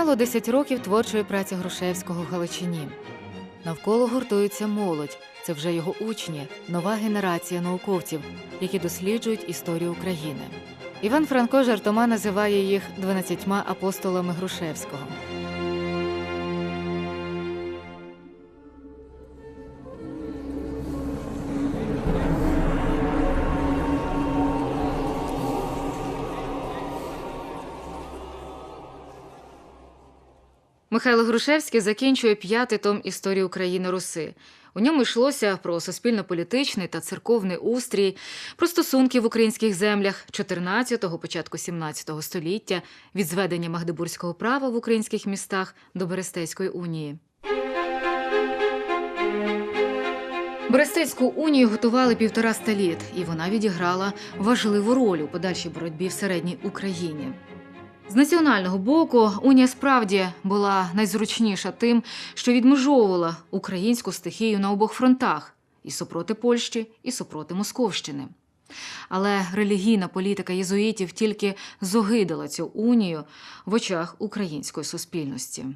Минало 10 років творчої праці Грушевського в Галичині. Навколо гуртується молодь. Це вже його учні, нова генерація науковців, які досліджують історію України. Іван Франко жартома називає їх 12 апостолами Грушевського. Михайло Грушевський закінчує 5-й том історії України-Руси. У ньому йшлося про суспільно-політичний та церковний устрій, про стосунки в українських землях 14-го, початку 17-го століття, від зведення Магдебурзького права в українських містах до Берестейської унії. Берестейську унію готували 150 літ, і вона відіграла важливу роль у подальшій боротьбі в середній Україні. З національного боку, унія справді була найзручніша тим, що відмежовувала українську стихію на обох фронтах – і супроти Польщі, і супроти Московщини. Але релігійна політика єзуїтів тільки зогидала цю унію в очах української суспільності. –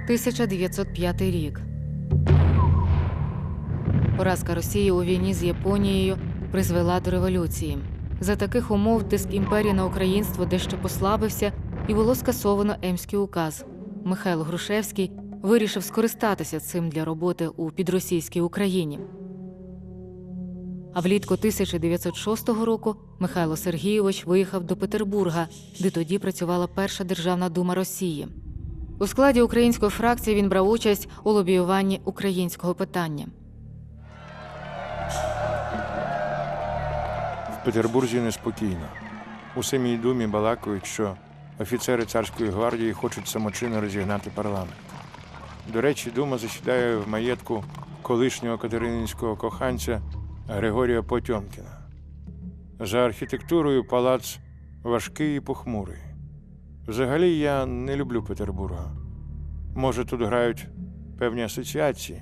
1905 рік. Поразка Росії у війні з Японією призвела до революції. За таких умов тиск імперії на українство дещо послабився і було скасовано Емський указ. Михайло Грушевський вирішив скористатися цим для роботи у підросійській Україні. А влітку 1906 року Михайло Сергійович виїхав до Петербурга, де тоді працювала Перша Державна дума Росії. У складі української фракції він брав участь у лобіюванні українського питання. В Петербурзі неспокійно. У самій думі балакають, що офіцери царської гвардії хочуть самочинно розігнати парламент. До речі, дума засідає в маєтку колишнього катерининського коханця Григорія Потьомкіна. За архітектурою палац важкий і похмурий. Взагалі я не люблю Петербурга. Може, тут грають певні асоціації,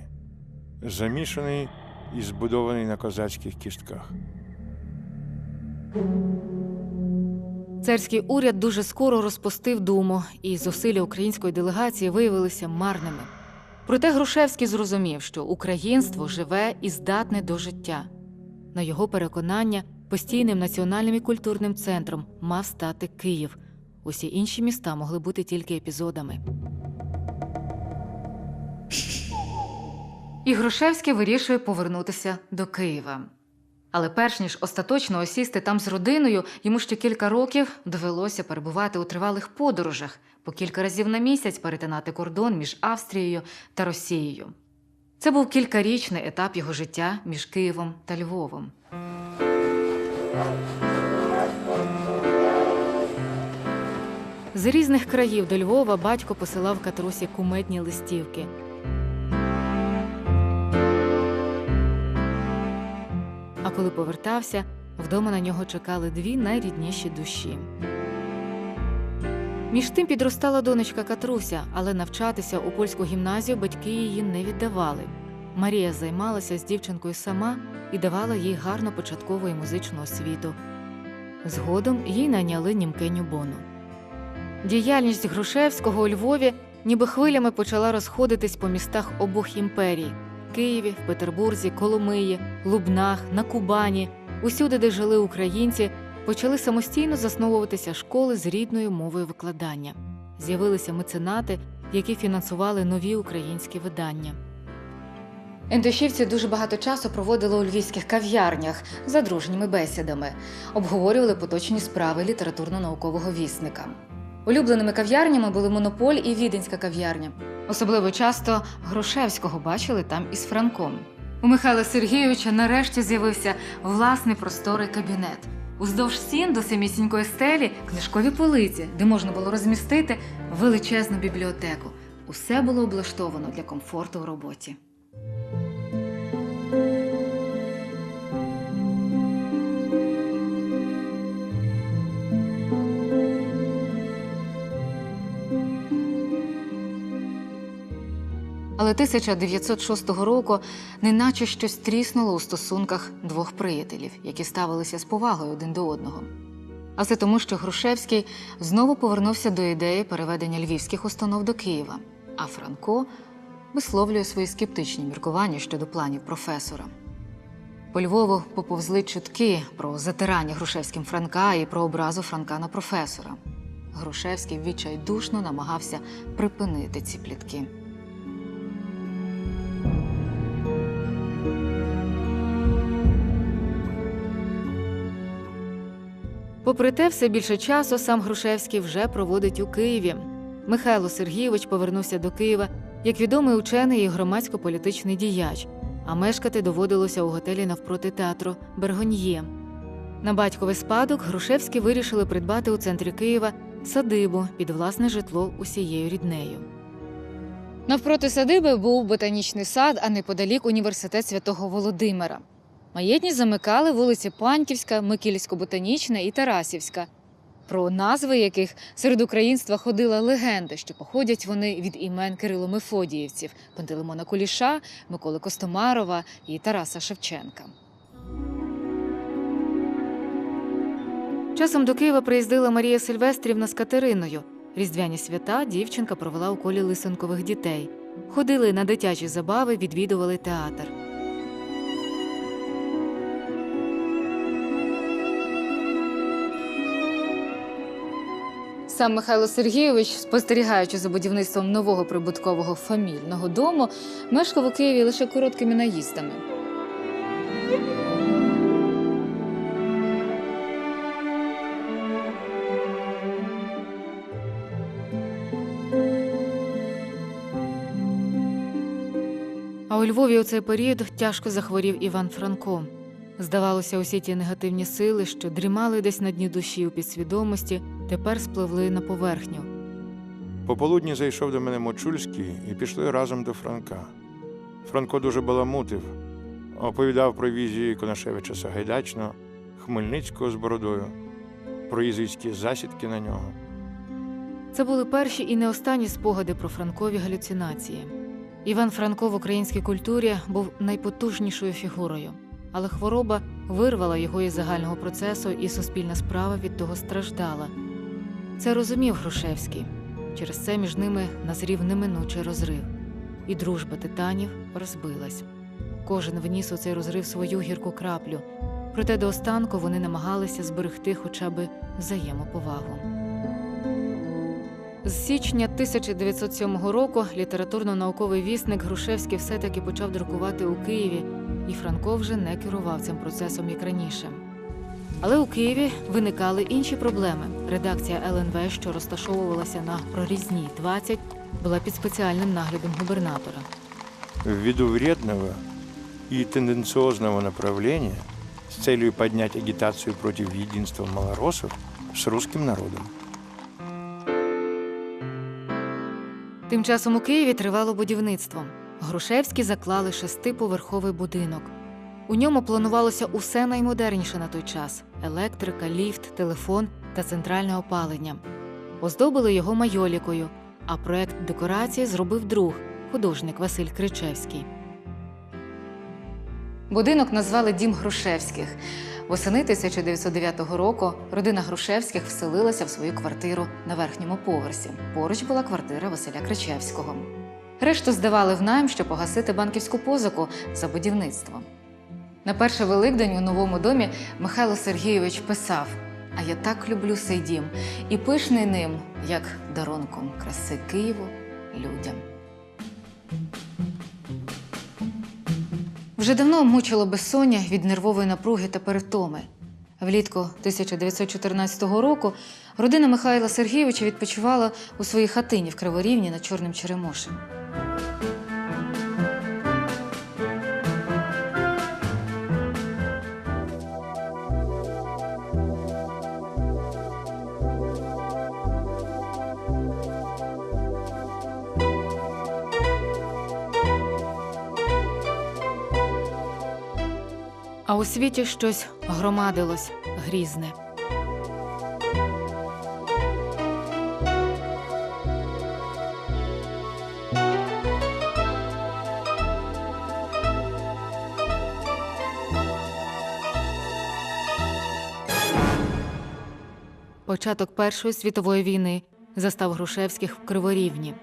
замішаний і збудований на козацьких кістках. Царський уряд дуже скоро розпустив думу, і зусилля української делегації виявилися марними. Проте Грушевський зрозумів, що українство живе і здатне до життя. На його переконання, постійним національним і культурним центром мав стати Київ. Усі інші міста могли бути тільки епізодами. І Грушевський вирішує повернутися до Києва. Але перш ніж остаточно осісти там з родиною, йому ще кілька років довелося перебувати у тривалих подорожах, по кілька разів на місяць перетинати кордон між Австрією та Росією. Це був кількарічний етап його життя між Києвом та Львовом. З різних країв до Львова батько посилав Катрусі кумедні листівки. А коли повертався, вдома на нього чекали дві найрідніші душі. Між тим підростала донечка Катруся, але навчатися у польську гімназію батьки її не віддавали. Марія займалася з дівчинкою сама і давала їй гарну початкову і музичну освіту. Згодом їй найняли німкеню Бону. Діяльність Грушевського у Львові ніби хвилями почала розходитись по містах обох імперій – Києві, в Петербурзі, Коломиї, Лубнах, на Кубані. Усюди, де жили українці, почали самостійно засновуватися школи з рідною мовою викладання. З'явилися меценати, які фінансували нові українські видання. Ентушівці дуже багато часу проводили у львівських кав'ярнях за дружніми бесідами, обговорювали поточні справи літературно-наукового вісника. Улюбленими кав'ярнями були Монополь і Віденська кав'ярня. Особливо часто Грушевського бачили там із Франком. У Михайла Сергійовича нарешті з'явився власний просторий кабінет. Уздовж стін до самісінької стелі книжкові полиці, де можна було розмістити величезну бібліотеку. Усе було облаштовано для комфорту в роботі. Але 1906 року неначе щось тріснуло у стосунках двох приятелів, які ставилися з повагою один до одного. А це тому, що Грушевський знову повернувся до ідеї переведення львівських установ до Києва, а Франко висловлює свої скептичні міркування щодо планів професора. По Львову поповзли чутки про затирання Грушевським Франка і про образу Франка на професора. Грушевський відчайдушно намагався припинити ці плітки. Попри те, все більше часу сам Грушевський вже проводить у Києві. Михайло Сергійович повернувся до Києва як відомий учений і громадсько-політичний діяч, а мешкати доводилося у готелі навпроти театру «Бергоньє». На батьковий спадок Грушевські вирішили придбати у центрі Києва садибу під власне житло усією ріднею. Навпроти садиби був ботанічний сад, а неподалік університет Святого Володимира. Маєтність замикали вулиці Панківська, Микільсько-ботанічна і Тарасівська, про назви яких серед українства ходила легенда, що походять вони від імен Кирило-Мефодіївців – Пантелеймона Куліша, Миколи Костомарова і Тараса Шевченка. Часом до Києва приїздила Марія Сильвестрівна з Катериною. Різдвяні свята дівчинка провела у колі лисенкових дітей. Ходили на дитячі забави, відвідували театр. Сам Михайло Сергійович, спостерігаючи за будівництвом нового прибуткового фамільного дому, мешкав у Києві лише короткими наїздами. А у Львові у цей період тяжко захворів Іван Франко. Здавалося, усі ті негативні сили, що дрімали десь на дні душі у підсвідомості, тепер спливли на поверхню. Пополудні зайшов до мене Мочульський і пішли разом до Франка. Франко дуже баламутив, оповідав про візії Конашевича Сагайдачного, Хмельницького з бородою, про єзуїтські засідки на нього. Це були перші і не останні спогади про Франкові галюцинації. Іван Франко в українській культурі був найпотужнішою фігурою. Але хвороба вирвала його із загального процесу, і суспільна справа від того страждала. Це розумів Грушевський. Через це між ними назрів неминучий розрив. І дружба титанів розбилась. Кожен вніс у цей розрив свою гірку краплю. Проте до останку вони намагалися зберегти хоча б взаємоповагу. З січня 1907 року літературно-науковий вісник Грушевський все-таки почав друкувати у Києві, і Франко вже не керував цим процесом, як раніше. Але у Києві виникали інші проблеми. Редакція ЛНВ, що розташовувалася на Прорізній, 20, була під спеціальним наглядом губернатора. Ввиду вредного и тенденциозного направления с целью поднять агитацию против единства малороссов с русским народом. Тим часом у Києві тривало будівництво. Грушевські заклали 6-поверховий будинок. У ньому планувалося усе наймодерніше на той час – електрика, ліфт, телефон та центральне опалення. Оздобили його майолікою, а проект декорації зробив друг – художник Василь Кричевський. Будинок назвали «Дім Грушевських». Восени 1909 року родина Грушевських вселилася в свою квартиру на верхньому поверсі. Поруч була квартира Василя Кричевського. Решту здавали в найм, щоб погасити банківську позику за будівництво. На перший Великдень у новому домі Михайло Сергійович писав: «А я так люблю сей дім, і пишний ним, як дарунком краси Києву, людям». Вже давно мучило безсоння від нервової напруги та перевтоми. Влітку 1914 року родина Михайла Сергійовича відпочивала у своїй хатині в Криворівні над Чорним Черемошем. А у світі щось громадилось грізне. Початок Першої світової війни застав Грушевських в Криворівні.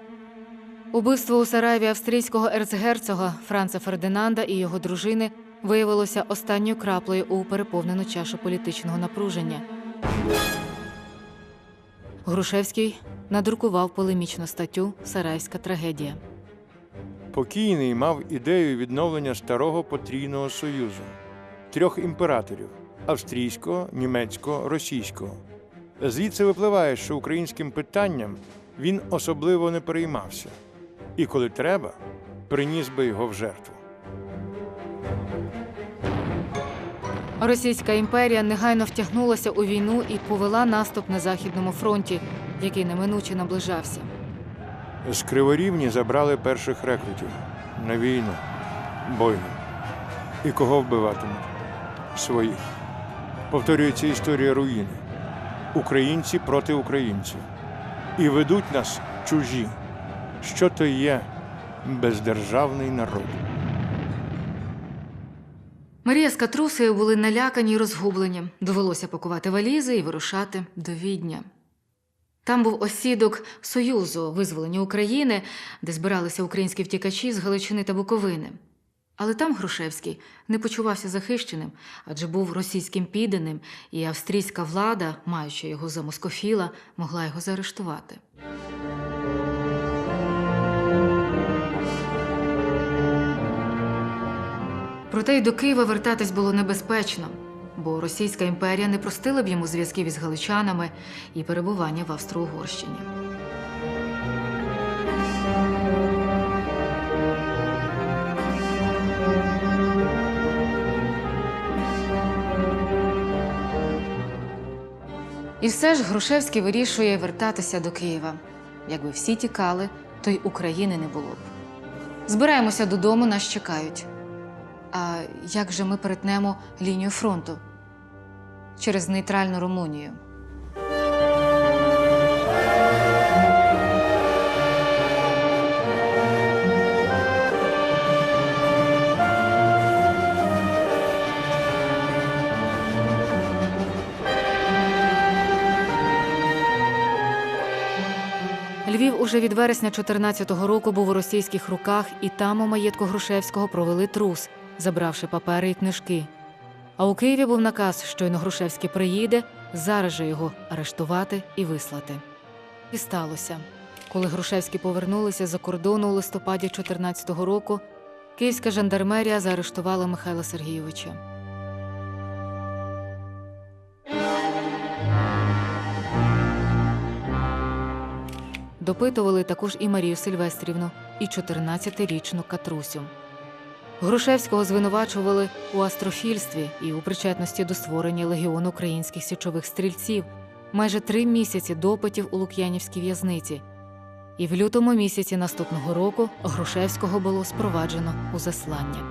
Убивство у Сараєві австрійського ерцгерцога Франца Фердинанда і його дружини виявилося останньою краплею у переповнену чашу політичного напруження. Грушевський надрукував полемічну статтю «Сараївська трагедія». Покійний мав ідею відновлення старого потрійного союзу трьох імператорів – австрійського, німецького, російського. Звідси випливає, що українським питанням він особливо не переймався. І коли треба, приніс би його в жертву. Російська імперія негайно втягнулася у війну і повела наступ на Західному фронті, який неминуче наближався. З Криворівні забрали перших рекрутів на війну, бойну. І кого вбиватимуть? Своїх. Повторюється історія руїни. Українці проти українців. І ведуть нас чужі. Що то є бездержавний народ. Марія з Катрусею були налякані й розгублені. Довелося пакувати валізи і вирушати до Відня. Там був осідок Союзу визволення України, де збиралися українські втікачі з Галичини та Буковини. Але там Грушевський не почувався захищеним, адже був російським підданим, і австрійська влада, маючи його за москофіла, могла його заарештувати. Проте й до Києва вертатись було небезпечно, бо Російська імперія не простила б йому зв'язків із галичанами і перебування в Австро-Угорщині. І все ж Грушевський вирішує вертатися до Києва. Якби всі тікали, то й України не було б. Збираємося додому, нас чекають. А як же ми перетнемо лінію фронту? Через нейтральну Румунію. Львів уже від вересня 14-го року був у російських руках, і там у маєтку Грушевського провели трус, забравши папери і книжки. А у Києві був наказ, щойно Грушевський приїде, зараз же його арештувати і вислати. І сталося. Коли Грушевські повернулися за кордону у листопаді 14-го року, київська жандармерія заарештувала Михайла Сергійовича. Допитували також і Марію Сильвестрівну, і 14-річну Катрусю. Грушевського звинувачували у астрофільстві і у причетності до створення легіону українських січових стрільців, майже 3 місяці допитів у Лук'янівській в'язниці. І в лютому місяці наступного року Грушевського було спроваджено у заслання.